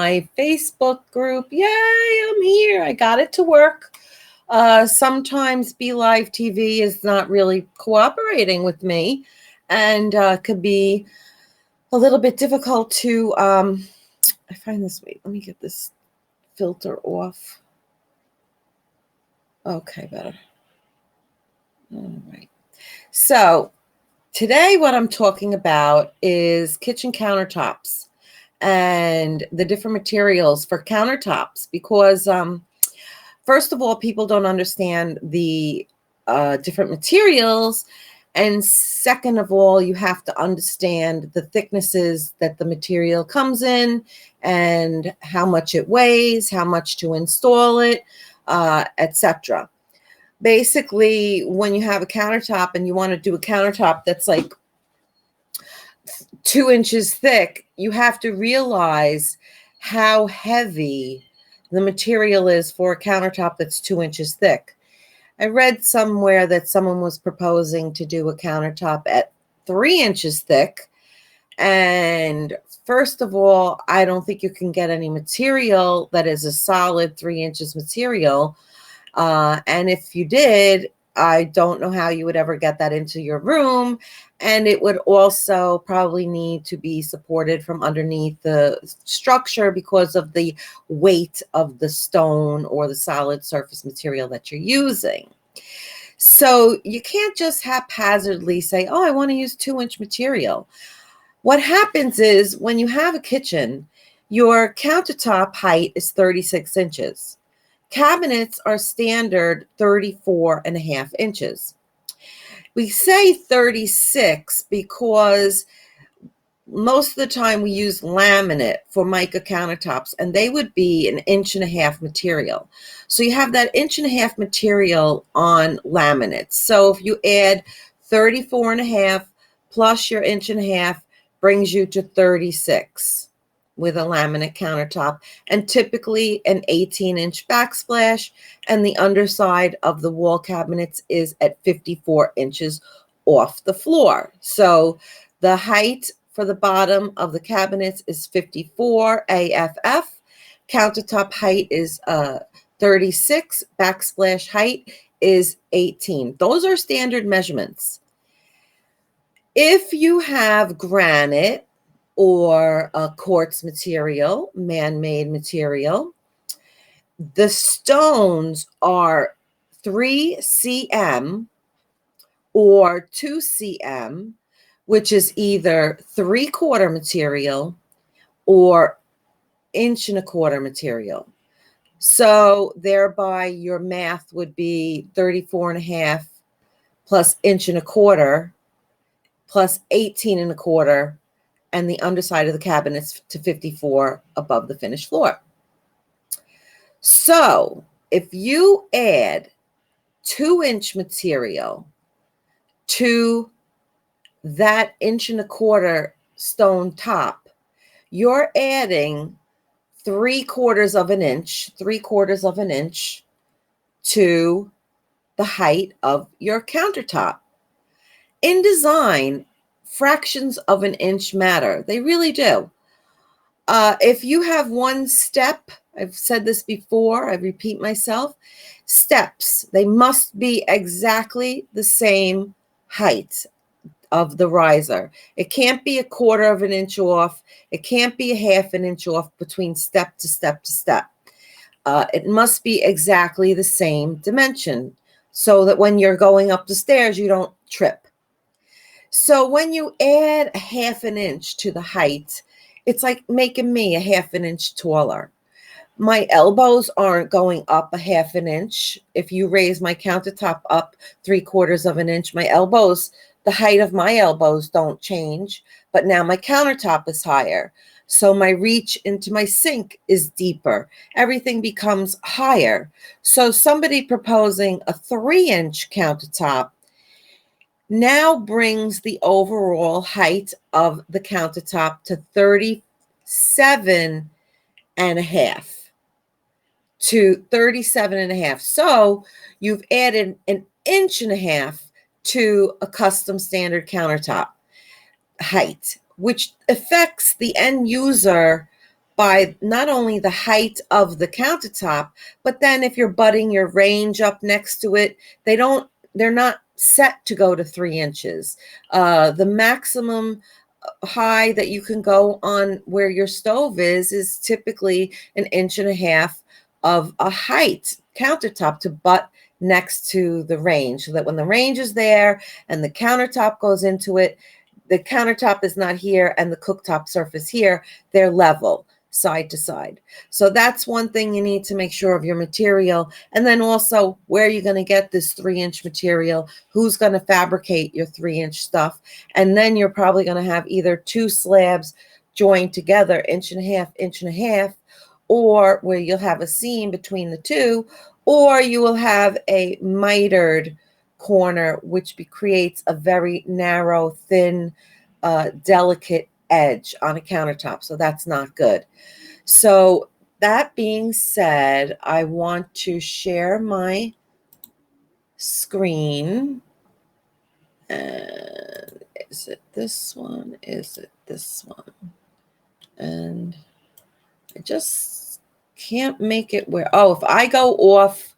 my Facebook group. Yay, I'm here. I got it to work. Sometimes Be Live TV is not really cooperating with me and could be a little bit difficult to, I find this, wait, let me get this filter off. Okay, better. All right. So today what I'm talking about is kitchen countertops and the different materials for countertops because first of all, people don't understand the different materials. And second of all, you have to understand the thicknesses that the material comes in and how much it weighs, how much to install it, etc. Basically, when you have a countertop and you want to do a countertop that's like 2 inches thick, you have to realize how heavy the material is for a countertop that's 2 inches thick. I read somewhere that someone was proposing to do a countertop at 3 inches thick. And first of all, I don't think you can get any material that is a solid 3 inches material. And if you did, I don't know how you would ever get that into your room. And it would also probably need to be supported from underneath the structure because of the weight of the stone or the solid surface material that you're using. So you can't just haphazardly say, oh, I want to use 2-inch material. What happens is when you have a kitchen, your countertop height is 36 inches. Cabinets are standard 34.5 inches. We say 36 because most of the time we use laminate for mica countertops, and they would be 1.5 inches material. So you have that 1.5 inches material on laminates. So if you add 34.5 plus your 1.5 inches brings you to 36 with a laminate countertop, and typically an 18-inch backsplash, and the underside of the wall cabinets is at 54 inches off the floor. So the height for the bottom of the cabinets is 54 AFF. Countertop height is 36. Backsplash height is 18. Those are standard measurements. If you have granite or a quartz material, man-made material, the stones are 3 cm or 2 cm, which is either 3/4 material or 1.25 inch material. So thereby your math would be 34.5 plus 1.25 inch plus 18.25, and the underside of the cabinets to 54 above the finished floor. So if you add 2-inch material to that 1.25 inch stone top, you're adding 3/4 of an inch to the height of your countertop. In design, fractions of an inch matter. They really do. If you have one step, I've said this before, I repeat myself, steps, they must be exactly the same height of the riser. It can't be 1/4 of an inch off. It can't be 1/2 inch off between step to step to step. It must be exactly the same dimension so that when you're going up the stairs, you don't trip. So when you add 1/2 inch to the height, it's like making me 1/2 inch taller. My elbows aren't going up 1/2 inch. If you raise my countertop up 3/4 inch, my elbows, the height of my elbows don't change, but now my countertop is higher. So my reach into my sink is deeper. Everything becomes higher. So somebody proposing a 3-inch countertop now brings the overall height of the countertop to 37.5 to 37.5. So you've added 1.5 inches to a custom standard countertop height, which affects the end user by not only the height of the countertop, but then if you're butting your range up next to it, they're not set to go to 3 inches. The maximum high that you can go on where your stove is typically 1.5 inches of a height countertop to butt next to the range, so that when the range is there and the countertop goes into it, the countertop is not here and the cooktop surface here, they're level side to side. So that's one thing you need to make sure of your material. And then also, where you're going to get this 3-inch material, who's going to fabricate your 3-inch stuff. And then you're probably going to have either 2 slabs joined together, 1.5 inches, or where you'll have a seam between the two, or you will have a mitered corner, which creates a very narrow, thin, delicate edge on a countertop. So that's not good. So that being said, I want to share my screen. And is it this one? Is it this one? And I just can't make it where, oh, if I go off,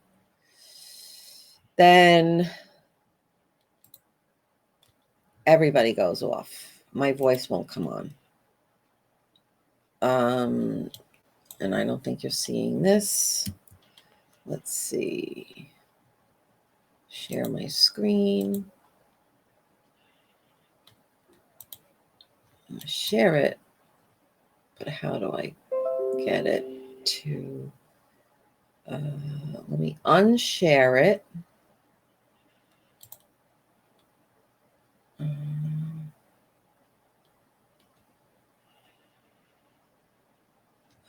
then everybody goes off. My voice won't come on. And I don't think you're seeing this. Let's see. Share my screen. I'm gonna share it, but how do I get it to, let me unshare it.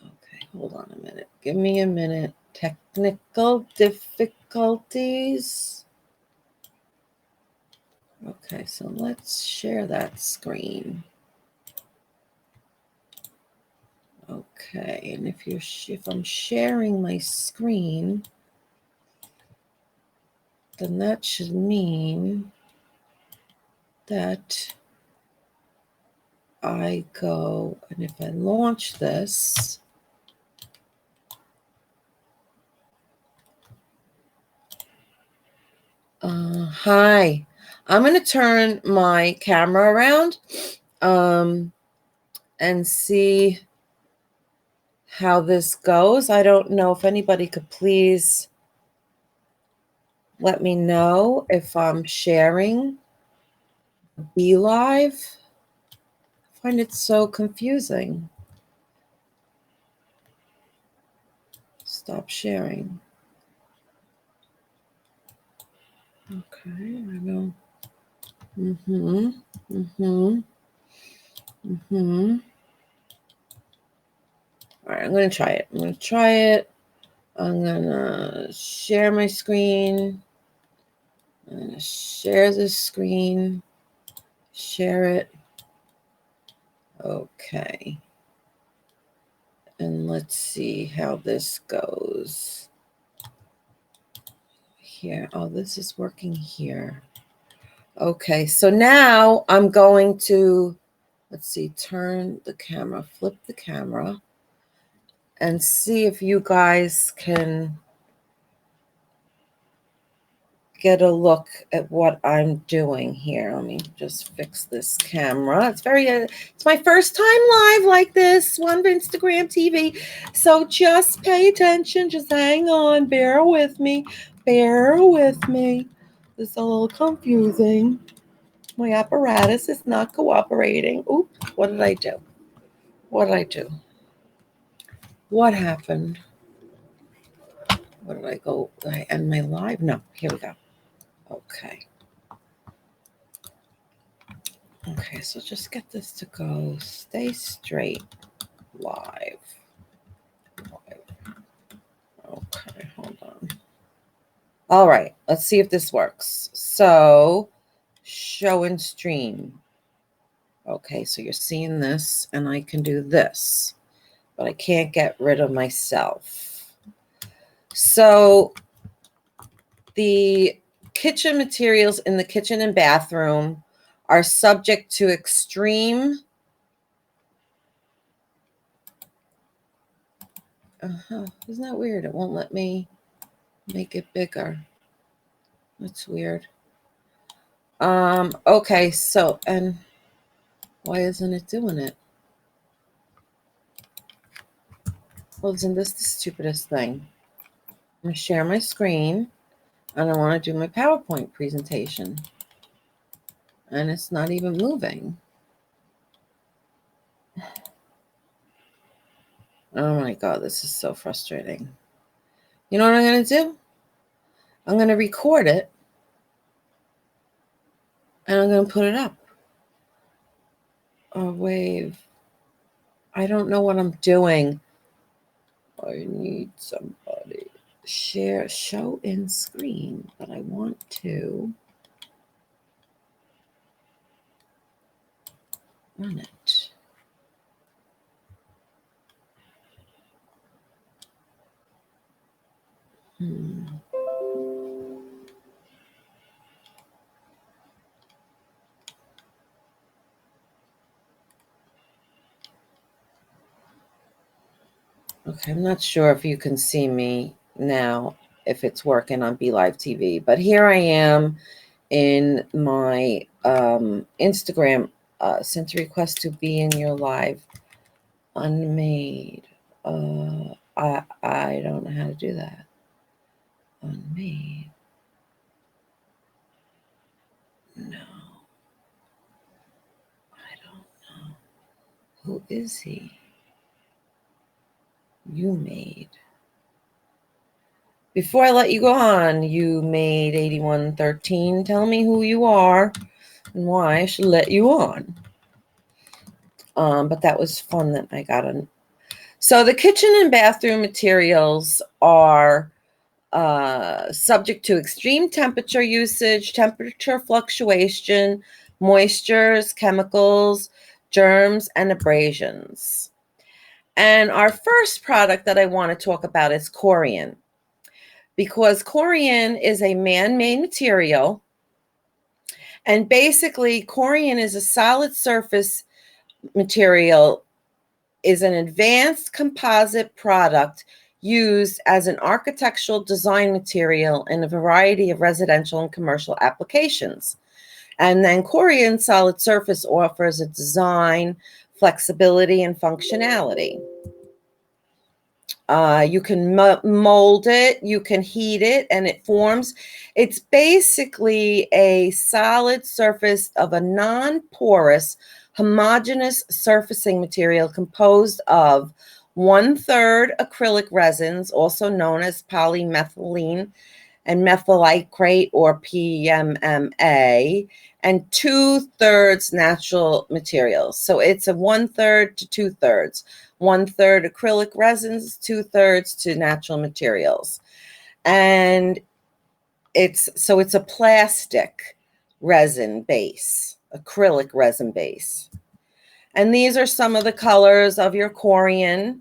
Okay, hold on a minute. Give me a minute. Technical difficulties. Okay, so let's share that screen. Okay, and if I'm sharing my screen, then that should mean that I go, and if I launch this, hi, I'm going to turn my camera around and see how this goes. I don't know if anybody could please let me know if I'm sharing Be Live. I find it so confusing. Stop sharing. Okay, I know. All right, I'm going to try it. I'm going to share my screen. I'm going to share this screen. Share it. Okay. And let's see how this goes. Here. Oh, this is working here. Okay, so now I'm going to, let's see, turn the camera, flip the camera, and see if you guys can get a look at what I'm doing here. Let me just fix this camera. It's my first time live like this on Instagram TV. So just pay attention, just hang on, bear with me. This is a little confusing. My apparatus is not cooperating. Oops, what did I do? What happened? What did I go? Did I end my live? No, here we go. Okay. Okay, so just get this to go. Stay straight. Live. Okay, hold on. All right, let's see if this works. So, show and stream. Okay, so you're seeing this, and I can do this, but I can't get rid of myself. So, the kitchen materials in the kitchen and bathroom are subject to extreme Isn't that weird? It won't let me make it bigger. That's weird. Okay, so, and why isn't it doing it? Well, isn't this the stupidest thing? I'm going to share my screen, and I want to do my PowerPoint presentation. And it's not even moving. Oh my God, this is so frustrating. You know what I'm going to do? I'm going to record it, and I'm going to put it up. Oh, wave. I don't know what I'm doing. I need somebody. Share, show in screen, but I want to run it. Okay, I'm not sure if you can see me now, if it's working on BeLive TV, but here I am in my Instagram. Sent a request to be in your live. Unmade. I don't know how to do that. Unmade. No. I don't know. Who is he? You made. Before I let you go on, you made 8113. Tell me who you are and why I should let you on. But that was fun that I got on. So the kitchen and bathroom materials are subject to extreme temperature usage, temperature fluctuation, moistures, chemicals, germs, and abrasions. And our first product that I want to talk about is corian, because corian is a man-made material. And basically, corian is a solid surface material, is an advanced composite product used as an architectural design material in a variety of residential and commercial applications. And then corian solid surface offers a design, flexibility, and functionality. You can mold it, you can heat it, and it forms. It's basically a solid surface of a non-porous, homogeneous surfacing material composed of 1/3 acrylic resins, also known as polymethylene and methylicrate or PMMA, and 2/3 natural materials. So it's a 1/3 to 2/3. 1/3 acrylic resins, 2/3 to natural materials. And it's a plastic resin base, acrylic resin base. And these are some of the colors of your corian.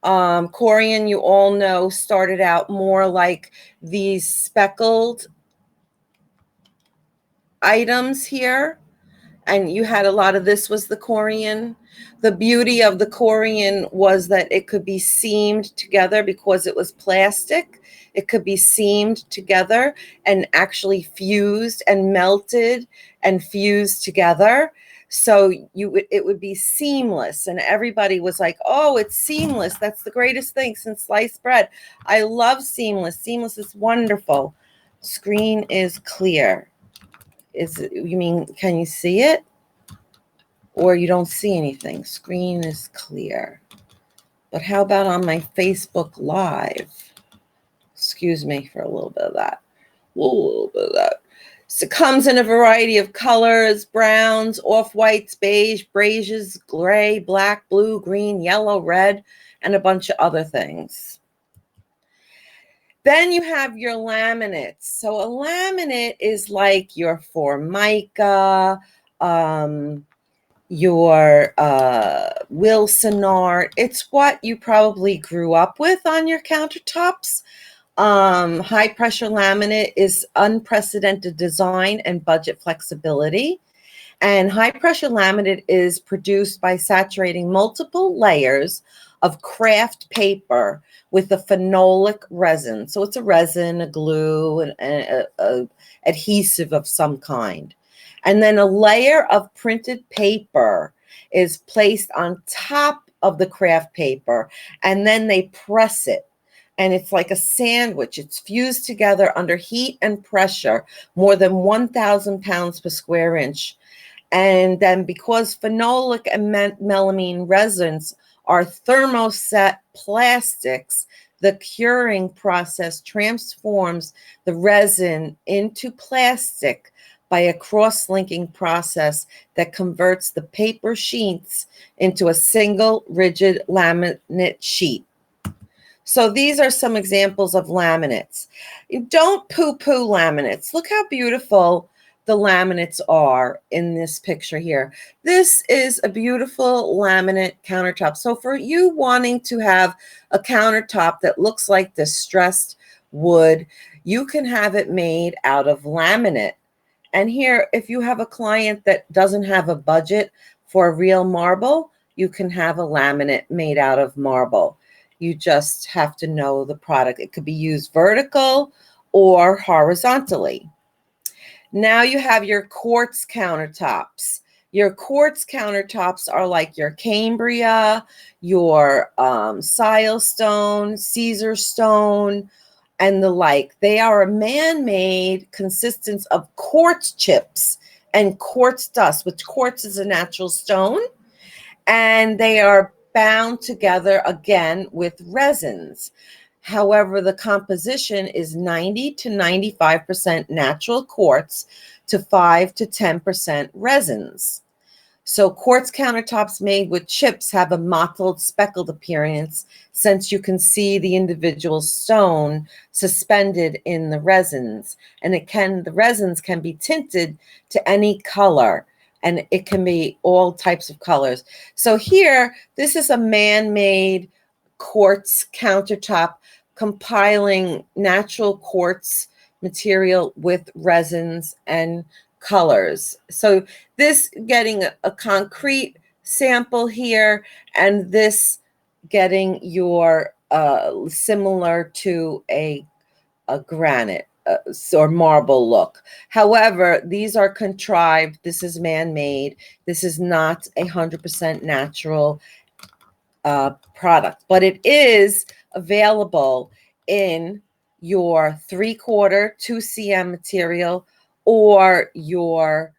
Corian, you all know, started out more like these speckled items here, and you had a lot of this was the corian. The beauty of the corian was that it could be seamed together because it was plastic. It could be seamed together and actually fused and melted and fused together. So it would be seamless, and everybody was like, "Oh, it's seamless. That's the greatest thing since sliced bread." I love seamless. Seamless is wonderful. Screen is clear. You mean, can you see it? Or you don't see anything? Screen is clear. But how about on my Facebook Live? Excuse me for a little bit of that. A little bit of that. So it comes in a variety of colors: browns, off-whites, beige, beiges, gray, black, blue, green, yellow, red, and a bunch of other things. Then you have your laminates. So a laminate is like your Formica, your Wilson art. It's what you probably grew up with on your countertops. High pressure laminate is unprecedented design and budget flexibility. And high pressure laminate is produced by saturating multiple layers of craft paper with a phenolic resin. So it's a resin, a glue, and a adhesive of some kind. And then a layer of printed paper is placed on top of the craft paper, and then they press it. And it's like a sandwich. It's fused together under heat and pressure, more than 1,000 pounds per square inch. And then because phenolic and melamine resins are thermoset plastics, the curing process transforms the resin into plastic by a cross-linking process that converts the paper sheets into a single rigid laminate sheet. So these are some examples of laminates. Don't poo-poo laminates. Look how beautiful the laminates are in this picture here. This is a beautiful laminate countertop. So for you wanting to have a countertop that looks like distressed wood, you can have it made out of laminate. And here, if you have a client that doesn't have a budget for a real marble, you can have a laminate made out of marble. You just have to know the product. It could be used vertical or horizontally. Now you have your quartz countertops. Your quartz countertops are like your Cambria, your Silestone, Caesar stone, and the like. They are a man-made consistence of quartz chips and quartz dust, which quartz is a natural stone, and they are bound together again with resins. However, the composition is 90 to 95% natural quartz to 5 to 10% resins. So quartz countertops made with chips have a mottled, speckled appearance, since you can see the individual stone suspended in the resins. And the resins can be tinted to any color, and it can be all types of colors. So here, this is a man-made quartz countertop compiling natural quartz material with resins and colors. So this getting a concrete sample here, and this getting your similar to a granite or marble look. However, these are contrived. This is man-made. This is not 100% natural product, but it is available in your 3/4 2 cm material or your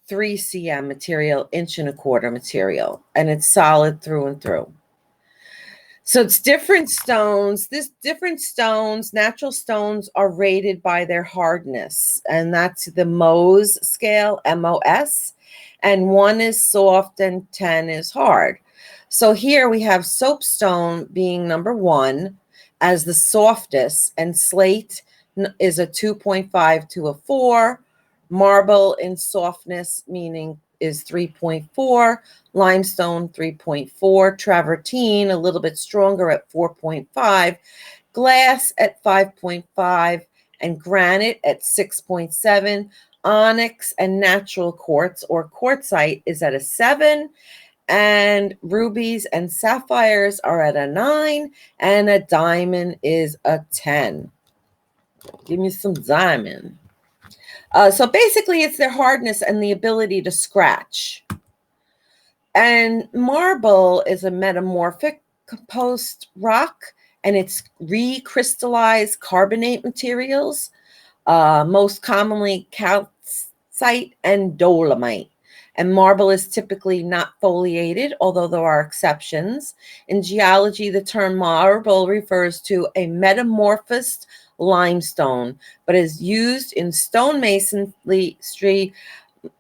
3 cm material, 1.25 material, and it's solid through and through. So it's different stones. Different stones, natural stones, are rated by their hardness, and that's the Mohs scale, MOS, and 1 is soft and 10 is hard. So here we have soapstone being number 1 as the softest, and slate is a 2.5 to a 4. Marble in softness meaning is 3.4. Limestone 3.4. Travertine a little bit stronger at 4.5. Glass at 5.5, and granite at 6.7. Onyx and natural quartz or quartzite is at a 7. And rubies and sapphires are at a 9, and a diamond is a 10. Give me some diamond. So basically, it's their hardness and the ability to scratch. And marble is a metamorphic composed rock, and it's recrystallized carbonate materials, most commonly calcite and dolomite. And marble is typically not foliated, although there are exceptions. In geology, the term marble refers to a metamorphosed limestone, but is used in stonemasonry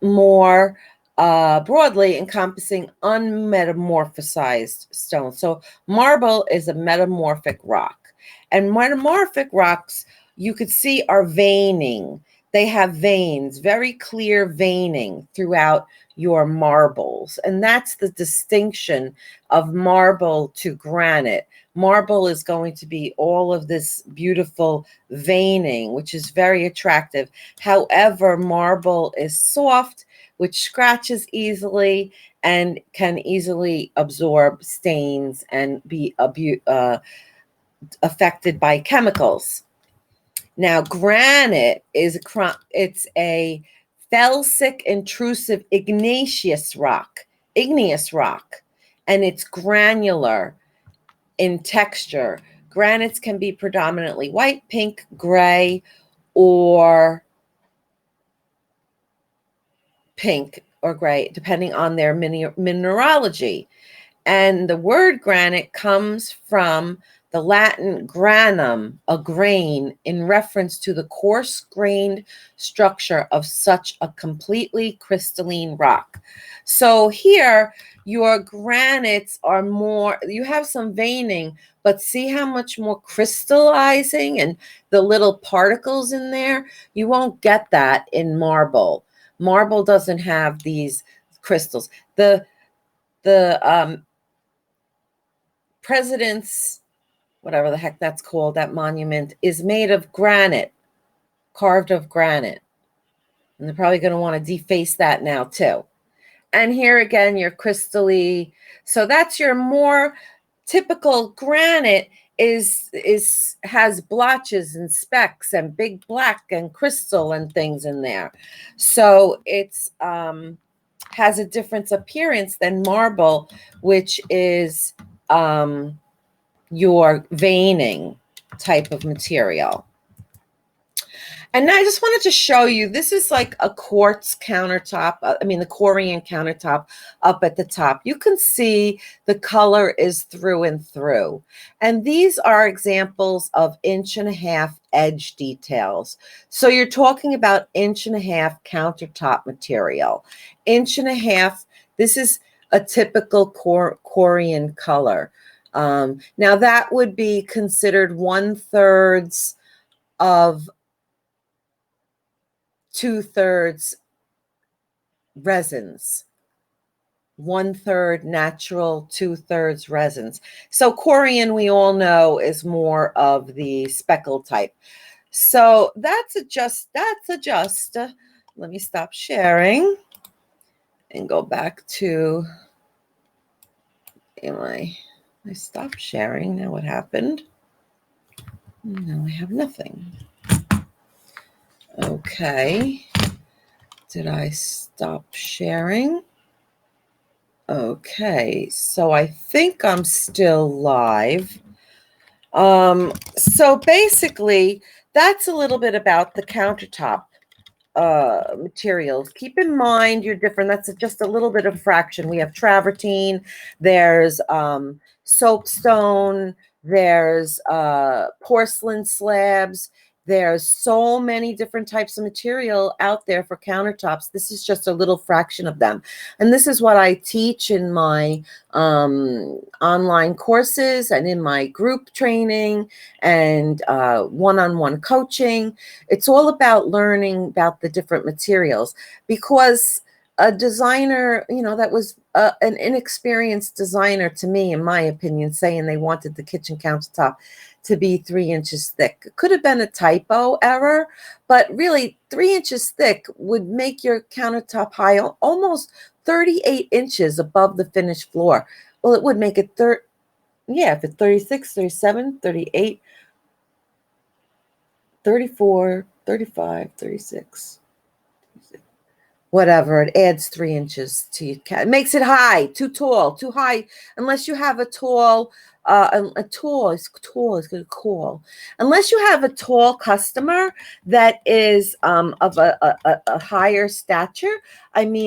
more broadly, encompassing unmetamorphosized stone. So marble is a metamorphic rock. And metamorphic rocks, you could see, are veining. They have veins, very clear veining throughout your marbles. And that's the distinction of marble to granite. Marble is going to be all of this beautiful veining, which is very attractive. However, marble is soft which scratches easily and can easily absorb stains and be affected by chemicals. Now, granite is it's a felsic intrusive igneous rock, and it's granular in texture. Granites can be predominantly white, pink, gray, or depending on their mineralogy. And the word granite comes from the Latin granum, a grain, in reference to the coarse-grained structure of such a completely crystalline rock. So here, your granites are more, you have some veining, but see how much more crystallizing and the little particles in there? You won't get that in marble. Marble doesn't have these crystals. The president's, whatever the heck that's called, that monument is made of granite, carved of granite. And they're probably going to want to deface that now too. And here again, your crystally. So that's your more typical granite has blotches and specks and big black and crystal and things in there. So it's has a different appearance than marble, which is your veining type of material. And I just wanted to show you, this is like a quartz countertop. The Corian countertop up at the top. You can see the color is through and through. And these are examples of 1.5" edge details. So you're talking about 1.5" countertop material. 1.5", this is a typical Corian color. Now that would be considered 1/3 of 2/3 resins, 1/3 natural, 2/3 resins. So Corian, we all know, is more of the speckled type. So that's a just. Let me stop sharing and go back to I stopped sharing. Now what happened? Now I have nothing. Okay. Did I stop sharing? Okay, so I think I'm still live. So basically, that's a little bit about the countertop materials. Keep in mind you're different. That's just a little bit of fraction. We have travertine, there's soapstone, there's porcelain slabs. There's so many different types of material out there for countertops. This is just a little fraction of them. And this is what I teach in my online courses and in my group training and one-on-one coaching. It's all about learning about the different materials, because a designer, that was an inexperienced designer, to me, in my opinion, saying they wanted the kitchen countertop to be 3 inches thick. It could have been a typo error, but really 3 inches thick would make your countertop high almost 38 inches above the finished floor. Well, it would make it if it's 36, 37, 38, 34, 35, 36. Whatever, it adds 3 inches to your cat. It makes it high, too tall, too high. Unless you have a tall, is going to call. Unless you have a tall customer that is of a higher stature.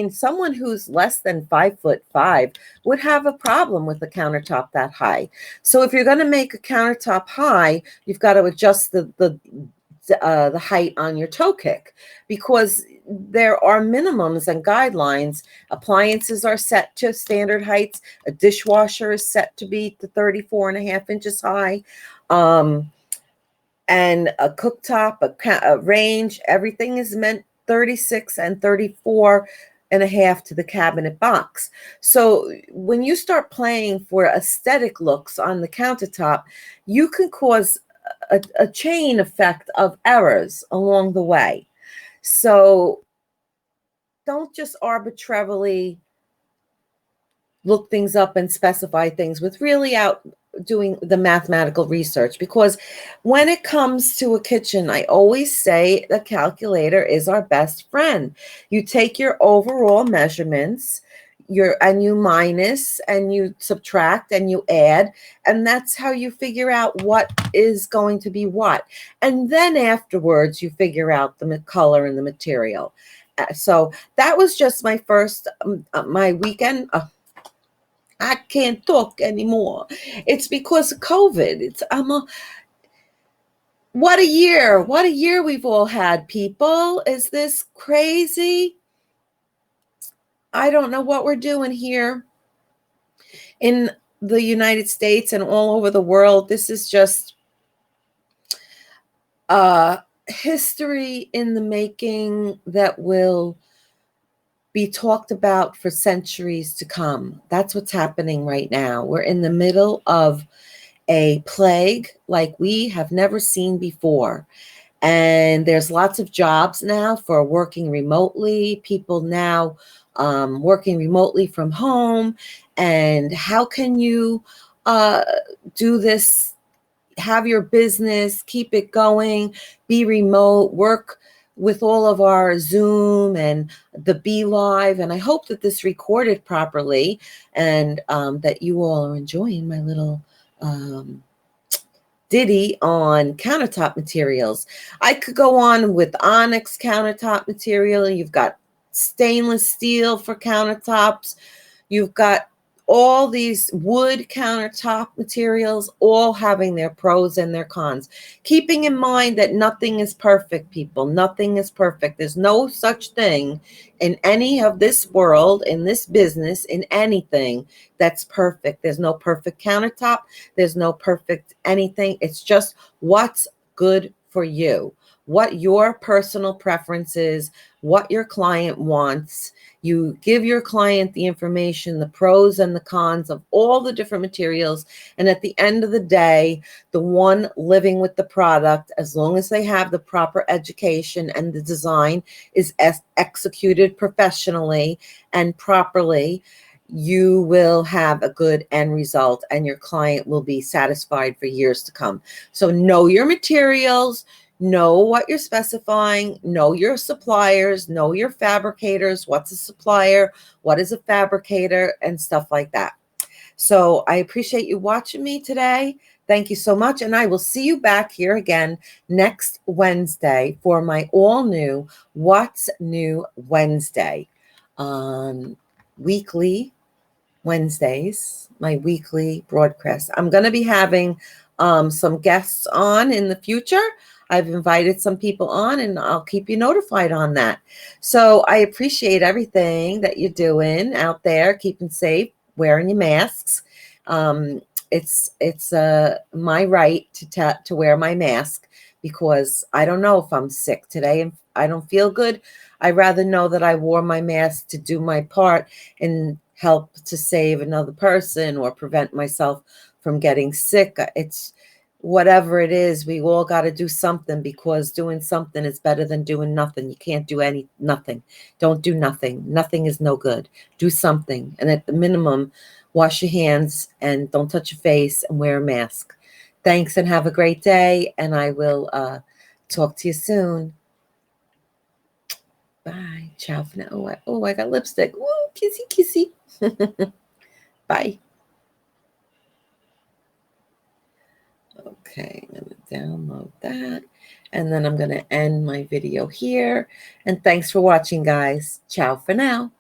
Someone who's less than 5'5" would have a problem with a countertop that high. So if you're going to make a countertop high, you've got to adjust the height on your toe kick, because there are minimums and guidelines. Appliances are set to standard heights. A dishwasher is set to be to 34.5 inches high. And a cooktop, a range, everything is meant 36 and 34.5 to the cabinet box. So when you start playing for aesthetic looks on the countertop, you can cause a chain effect of errors along the way. So don't just arbitrarily look things up and specify things with really out doing the mathematical research, because when it comes to a kitchen, I always say the calculator is our best friend. You take your overall measurements, and you minus and you subtract and you add, and that's how you figure out what is going to be what. And then afterwards you figure out the color and the material. So that was just my first my weekend. I can't talk anymore. It's because of COVID. What a year. What a year we've all had, people. Is this crazy? I don't know what we're doing here in the United States and all over the world. This is just history in the making that will be talked about for centuries to come. That's what's happening right now. We're in the middle of a plague like we have never seen before. And there's lots of jobs now for working remotely, people now working remotely from home. And how can you do this, have your business, keep it going, be remote, work with all of our Zoom and the Be Live. And I hope that this recorded properly, and that you all are enjoying my little ditty on countertop materials. I could go on with onyx countertop material. You've got stainless steel for countertops. You've got all these wood countertop materials, all having their pros and their cons. Keeping in mind that nothing is perfect, people. Nothing is perfect. There's no such thing in any of this world, in this business, in anything that's perfect. There's no perfect countertop. There's no perfect anything. It's just what's good for you, what your personal preference is, what your client wants. You give your client the information, the pros and the cons of all the different materials. And at the end of the day, the one living with the product, as long as they have the proper education and the design is executed professionally and properly, you will have a good end result and your client will be satisfied for years to come. So know your materials. Know what you're specifying, know your suppliers, know your fabricators, what's a supplier, what is a fabricator, and stuff like that. So I appreciate you watching me today. Thank you so much. And I will see you back here again next Wednesday for my all new What's New Wednesday. Weekly Wednesdays, my weekly broadcast. I'm going to be having some guests on in the future. I've invited some people on, and I'll keep you notified on that. So I appreciate everything that you're doing out there, keeping safe, wearing your masks. It's my right to wear my mask, because I don't know if I'm sick today and I don't feel good. I'd rather know that I wore my mask to do my part and help to save another person or prevent myself from getting sick. It's whatever it is, we all got to do something, because doing something is better than doing nothing. You can't do nothing. Don't do nothing. Nothing is no good. Do something. And at the minimum, wash your hands and don't touch your face and wear a mask. Thanks, and have a great day. And I will talk to you soon. Bye. Ciao for now. Oh, I got lipstick. Woo, kissy, kissy. Bye. Okay, I'm going to download that. And then I'm going to end my video here. And thanks for watching, guys. Ciao for now.